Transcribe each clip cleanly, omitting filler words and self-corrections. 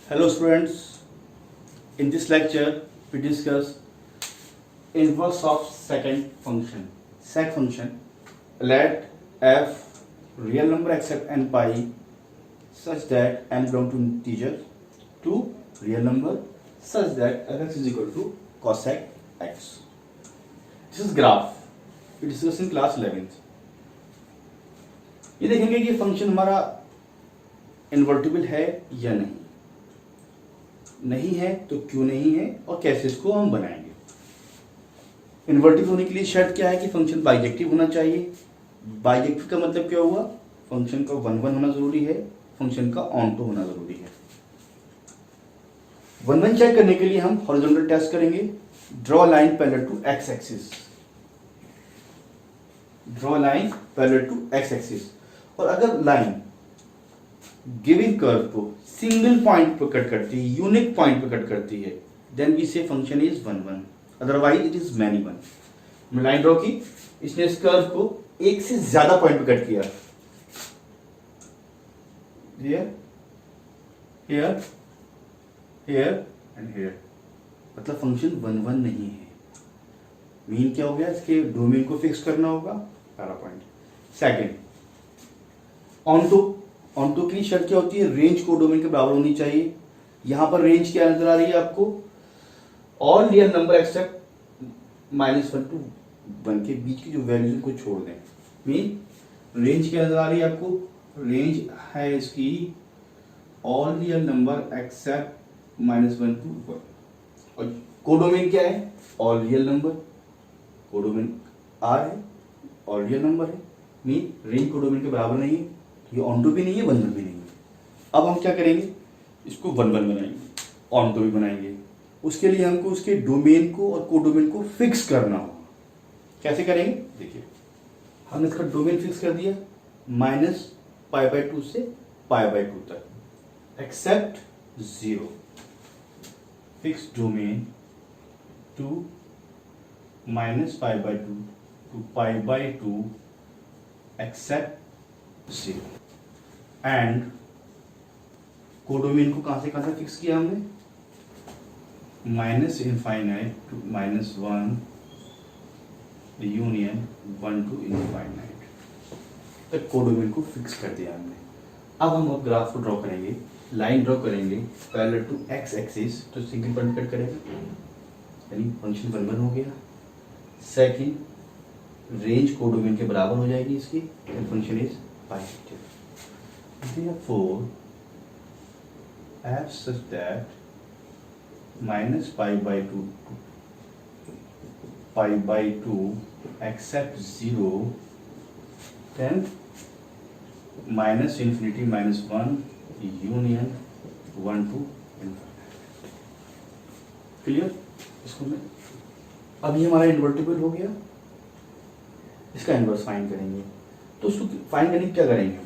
Hello students, in this lecture we discuss inverse of second function. Sec function, let f real number except n pi such that n belong to integer to real number such that fx is equal to cosec x. This is graph we discuss in class 11th. ये देखेंगे कि function हमारा invertible है या नहीं है तो क्यों नहीं है और कैसे इसको हम बनाएंगे। इन्वर्टिबल होने के लिए शर्त क्या है कि फंक्शन बाइजेक्टिव होना चाहिए। बाइजेक्टिव का मतलब क्या हुआ, फंक्शन का 1 होना जरूरी है, फंक्शन का ऑन टू होना जरूरी है। 1 चेक करने के लिए हम हॉरिजॉन्टल टेस्ट करेंगे। Draw line parallel to x axis, draw line parallel to x axis. और अगर लाइन गिविंग कर्व को सिंगल पॉइंट पर कट करती है, यूनिक पॉइंट पर कट करती है, then we say function is 1, otherwise it is many 1। हमने लाइन ड्रॉ की, इसने इस कर्व को एक से ज्यादा पॉइंट पर कट किया, here here here and here, मतलब फंक्शन 1 नहीं है। मीन क्या हो गया, इसके डोमेन को फिक्स करना होगा, पहला पॉइंट। सेकंड, ऑन टू की शर्त क्या होती है, रेंज को डोमेन के बराबर होनी चाहिए। यहां पर रेंज क्या नजर आ रही है आपको, all real number except -1 to 1 के बीच की जो वैल्यूज को छोड़ दें। मीन रेंज क्या नजर आ रही है आपको, रेंज है इसकी all real number except -1 to 1। और कोडोमेन क्या है, all real number, codomain R है, ऑल रियल नंबर है। मीन रेंज कोडोमेन के बराबर नहीं है, ये ऑन टू भी नहीं है, 1 भी नहीं है। अब हम क्या करेंगे, इसको 1 बनाएंगे, ऑन टू भी बनाएंगे। उसके लिए हमको उसके डोमेन को और कोडोमेन को फिक्स करना होगा। कैसे करेंगे, देखिए हमने इसका डोमेन फिक्स कर दिया -π/2 से π/2 तक, except 0। Fix domain to -π/2 to π/2 except 0। And codomain को कहां से फिक्स किया हमने, -∞ to -1 यूनियन 1 to ∞ तक कोडोमेन को फिक्स कर दिया हमने। अब हम ग्राफ को ड्रॉ करेंगे, लाइन ड्रॉ करेंगे पैरेलल टू एक्स एक्सिस, तो सिंगल पॉइंट कट करेगा, यानी फंक्शन 1 हो गया। सेकंड, रेंज कोडोमेन के बराबर हो जाएगी इसकी, function is bijective. Therefore, f such that -π/2 to π/2 except 0, then -∞ -1 union 1 to ∞। Clear, इसको मैं अब ये हमारा इन्वर्टिबल हो गया। इसका इन्वर्स फाइंड करेंगे, तो उसको फाइंड करने क्या करेंगे,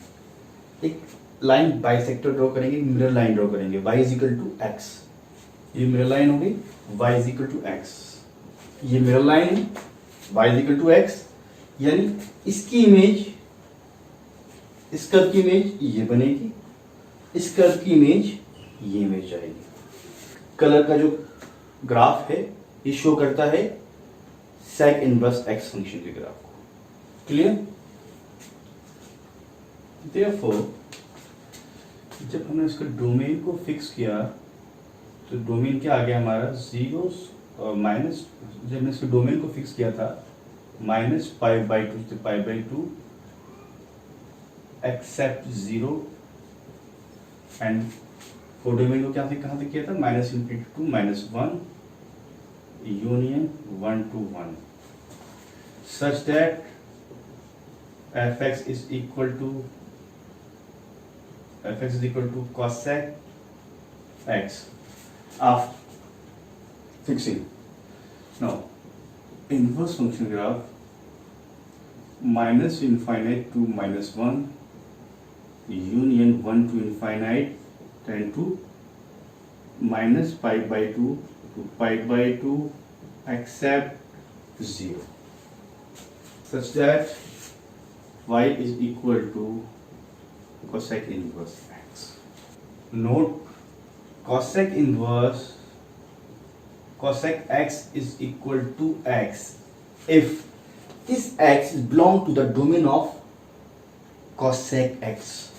एक लाइन बाइसेक्टर ड्रॉ करेंगे, मिरर लाइन ड्रॉ करेंगे, y is equal to x. ये मिरर लाइन हो गई, y is equal to x. ये मिरर लाइन है, y is equal to x, यानी इसकी इमेज, इस कर्व की इमेज ये बनेगी, इस कर्व की इमेज ये इमेज आएगी। कलर का जो ग्राफ है ये शो करता है सेक इनवर्स एक्स फंक्शन के ग्राफ को। क्लियर। Therefore, जब हमने इसका डोमेन को फिक्स किया तो डोमेन क्या आ गया हमारा, 0 और माइनस, जब हमने इसके डोमेन को फिक्स किया था -π/2 से π/2 एक्सेप्ट 0, एंड कोडोमेन को क्या से कहाँ से किया था, -∞ to -1 union 1 to 1 such that fx is equal to cosec x after fixing. Now inverse function graph -∞ to -1 union 1 to ∞ tend to -π/2 to π/2 except 0 such that y is equal to cosec inverse x. Note cosec inverse cosec x is equal to x if this x is belong to the domain of cosec x.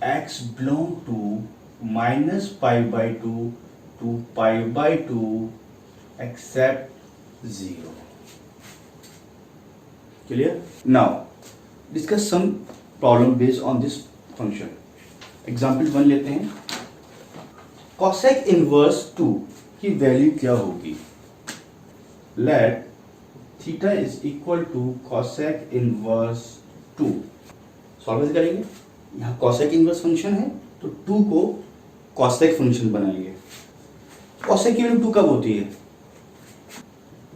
X belong to minus pi by 2 to pi by 2 except 0. Clear? Now discuss some problem based on this function. Example 1 लेते हैं. cosec inverse 2 की value क्या होगी? Let theta is equal to cosec inverse 2. Solve कैसे करेंगे? यहाँ cosec inverse function है तो 2 को cosec फंक्शन बनाएंगे. cosec की वैल्यू 2 कब होती है?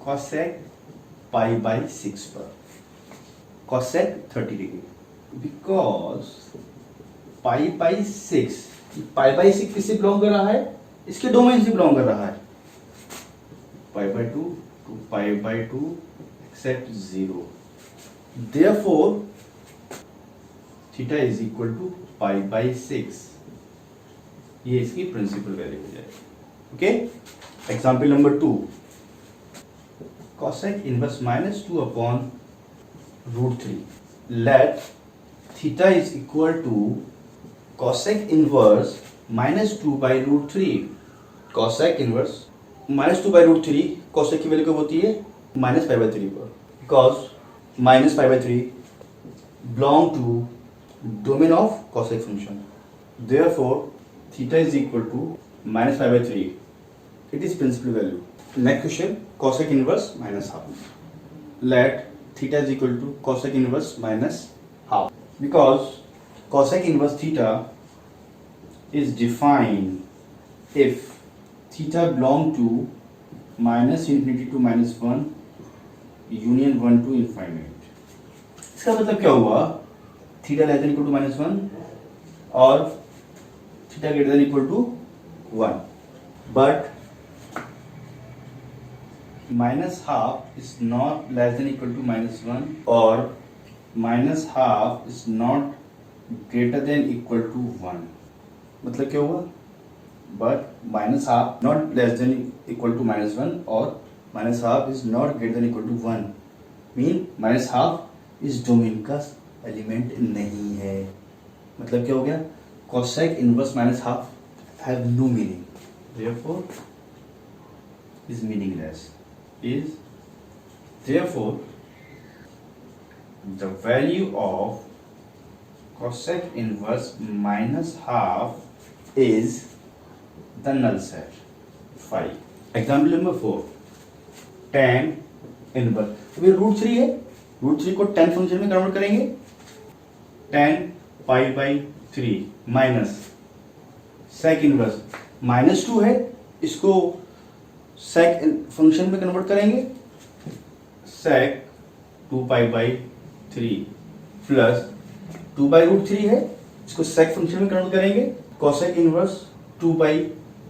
cosec पाई बाई 6 पर. cosec 30 degree. Because pi by 6, pi by 6 किससे बिलोंग कर रहा है? इसके डोमेन से बिलोंग कर रहा है. Pi by 2 to pi by 2 except 0. Therefore theta is equal to pi by 6. ये इसकी प्रिंसिपल वैल्यू हो जाएगी. Okay. Example number 2. cosec inverse minus 2 upon √3. Let theta is equal to cosec inverse minus 2 by √3. cosec inverse minus 2 by √3 cosec की value कब होती है? minus pi by 3 पर. because minus pi by 3 belong to domain of cosec function. therefore theta is equal to minus pi by 3. it is principal value. next question, cosec inverse minus half. let theta is equal to cosec inverse minus half. Because cosec inverse theta is defined if theta belong to minus infinity to minus 1 union 1 to infinite. इसका मतलब क्या हुआ? Theta less than equal to minus 1 और theta greater than equal to 1. But minus half is not less than equal to minus 1 और minus half is not greater than equal to 1. मतलब क्या हुआ? But minus half not less than equal to minus 1 और minus half is not greater than equal to 1 mean minus half इस domain का element नहीं है. मतलब क्या हो गया? cosec inverse minus half have no meaning. therefore is meaningless. Therefore the value of cosec inverse minus half is the null set. 5. Example number 4. tan inverse. तो ये √3 है. √3 को tan फंक्शन में कन्वर्ट करेंगे. tan pi by 3 minus sec inverse -2 है. इसको sec function में convert करेंगे. sec 2 pi by 3 plus 2 by √3 है. इसको sec फंक्शन में कन्वर्ट करेंगे. cosec इनवर्स 2 बाई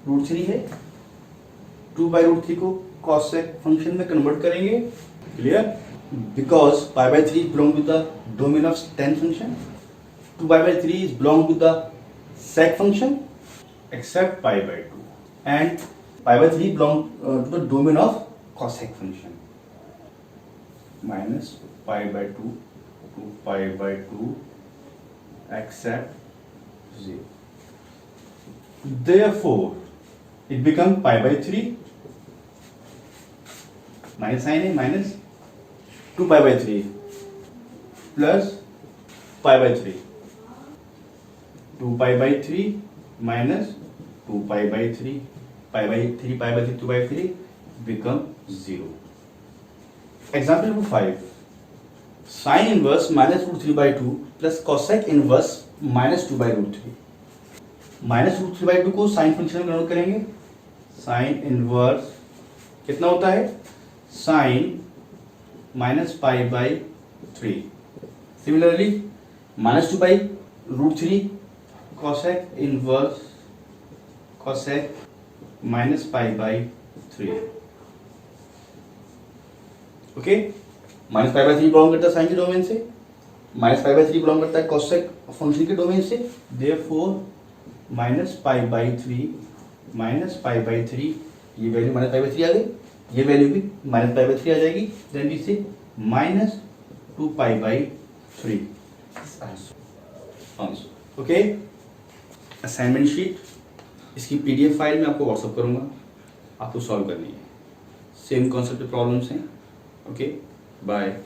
√3 है. 2 बाई √3 को cosec फंक्शन में कन्वर्ट करेंगे. Clear? Because pi by 3 belong to the domain of tan function. 2 pi by 3 is belong to the sec function except pi by 2 and pi by 3 belong to the domain of cosec function. minus pi by 2 to pi by 2 except 0. Therefore, it becomes pi by 3 minus sign है minus 2 pi by 3 plus pi by 3. 2 pi by 3 minus 2 pi by 3 pi by 3 pi by 3 2 by 3 become 0. Example number 5. Sin inverse minus √3 by 2 plus cosec inverse minus 2 by √3. Minus √3 by 2 को sine function में convert करेंगे. Sine inverse कितना होता है? Sine minus pi by 3. Similarly -2 by √3 cosec inverse cosec minus pi by 3. Okay. Minus pi by 3 belong करता है sign के domain से. माइनस पाई बाई 3 बिलोंग करता है cosec फंक्शन के डोमेन से. देयरफॉर -π/3 -π/3, ये वैल्यू -π/3 आ गई, ये वैल्यू भी -π/3 आ जाएगी, then we say -2π/3 answer. Okay, assignment sheet, इसकी PDF फाइल मैं आपको व्हाट्सअप करूंगा, आपको सॉल्व करनी है। सेम कॉन्सेप्ट प्रॉब्लम्स हैं। Okay, bye.